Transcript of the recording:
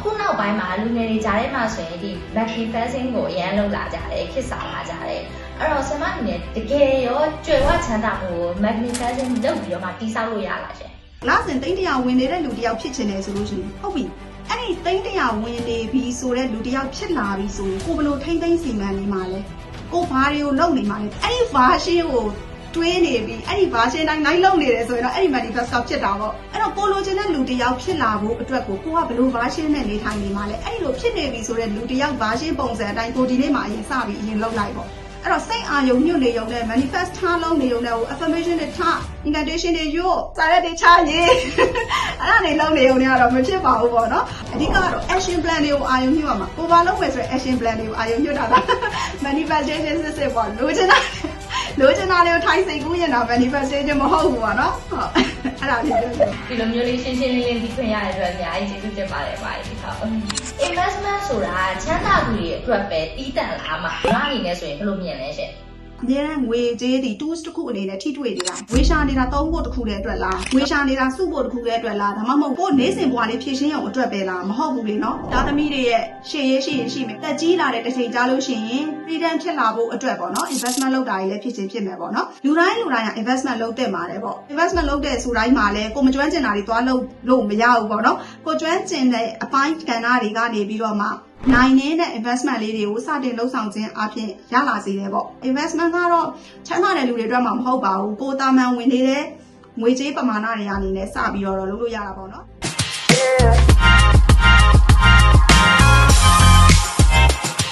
အခုနောက်ပိုင်းမှာလူငယ်တွေကြားထဲမှာဆိုရင်ဒီ manifesting ကိုအရန်လုပ်လာကြတယ်ခေတ်စားလာကြတယ်အဲ့တော့ဆရာမအနေနဲ့တကယ်ရောကြွယ်ဝချမ်းသာမှုကို manifesting လုပ်ပြီးတော့မှတိစောက်လို့ရလားရှင်လာစဉ်တိတ်တရားဝင်နေတဲ့လူတယောက်ဖြစ်ချင်တယ်ဆိုလို့ရှိရင်ဟုတ်ပြီအဲ့ဒီတိတ်တရားဝင်နေပြီဆိုတဲ့လူတယောက်ဖြစ်လာပြီဆိုရင်ကိုဘလို့ထိမ့်သိမ့်စီမံနေမှာလဲကိုဘာတွေကိုလုပ်နေမှာလဲအဲ့ဒီ version ကိုတွေးနေပြီအဲ့ဒီ version တိုင်းနိုင်လုပ်နေတယ်ဆိုရင်တော့အဲ့ဒီ manifest ဖြစ်တာပေါ့အဲ့တော့ကိုလိုချင်တဲ့လူတယောက်ဖြစ်လာဖို့အတွက်ကိုကဘလို့ version နဲ့နေထိုင်နေမှာလဲအဲ့ဒီလိုဖြစ်နေပြီဆိုတဲ့လူတယောက် version ပုံစံအတိုင်းကိုဒီနေ့မှအရင်စပြီးအရင်လုပ်လိုက်ပေါ့အဲ့တော့စိတ်အာရုံညွတ်နေုံနဲ့ manifest ထားလုံးနေုံနဲ့ affirmation တွေထား incantation တွေရွတ်စာရက်တွေချရေးအဲ့ဒါတွေလုံးနေုံနဲ့ကတော့မဖြစ်ပါဘူးပေါ့နော်အဓိကတော့ action plan တွေကိုအာရုံညွတ်ရမှာကိုဘာလုပ်မယ်ဆိုရင် action plan တွေကိုအာရုံညွတ်တာလား manifestation စစ်ပေါ့လိုချင်တာတွေကိုထိုင်စိတ်ကူးရင်တော့ manifestation မဟုတ်ဘူးပေါ့နော်ဟုတ်အဲ့ဒါဖြစ်တယ်ဒီလိုမျိုးလေးရှင်းရှင်းလင်းလင်းသိခွင့်ရတဲ့အတွက်အများကြီးကျေးဇူးတင်ပါတယ်ပါဟုတ် investment ဆိုတာချမ်းသာသူတွေအတွက်ပဲတီးတန့်လာမှာဘာအနေနဲ့ဆိုရင်ဘယ်လိုမြင်လဲရှင်အများနဲ့ငွေကြေးဒီ tools တစ်ခုအနေနဲ့ထိတွေ့နေတာငွေရှာနေတာသုံးဖို့တစ်ခုတည်းအတွက်လားငွေရှာနေတာစုဖို့တစ်ခုတည်းအတွက်လားဒါမှမဟုတ်ကိုယ်နေစဉ်ဘဝလေးဖြည့်ရှင်းရအောင်အတွက်ပဲလားမဟုတ်ဘူးလေနော်သားသမီးတွေရဲ့ရှေ့ရေးရှိရင်ရှိမယ်တက်ကြီးလာတဲ့တစ်ချိန်ကြားလို့ရှိရင် freedom ဖြစ်လာဖို့အတွက်ပေါ့နော် investment လုပ်တာကြီးလည်းဖြစ်ချင်းဖြစ်မယ်ပေါ့နော်လူတိုင်းက investment လုပ်တဲ့မှာတယ်ပေါ့ investment လုပ်တဲ့ဆိုတိုင်းမှာလည်းကိုမကျွမ်းကျင်တာတွေသွားလို့မရဘူးပေါ့နော်ကိုကျွမ်းကျင်တဲ့အပိုင်းကဏ္ဍတွေကနေပြီးတော့မှနိုင်နေတဲ့ investment လေးတွေကိုစတင်လှုပ်ဆောင်ခြင်းအပြင်ရလာစေတယ်ပေါ့ investment ကတော့ချမ်းသာတဲ့လူတွေအတွက်မှမဟုတ်ပါဘူးကိုတာမန်ဝင်နေတဲ့ငွေကြေးပမာဏတွေအနေနဲ့စပြီးတော့လုပ်လို့ရတာပေါ့နော်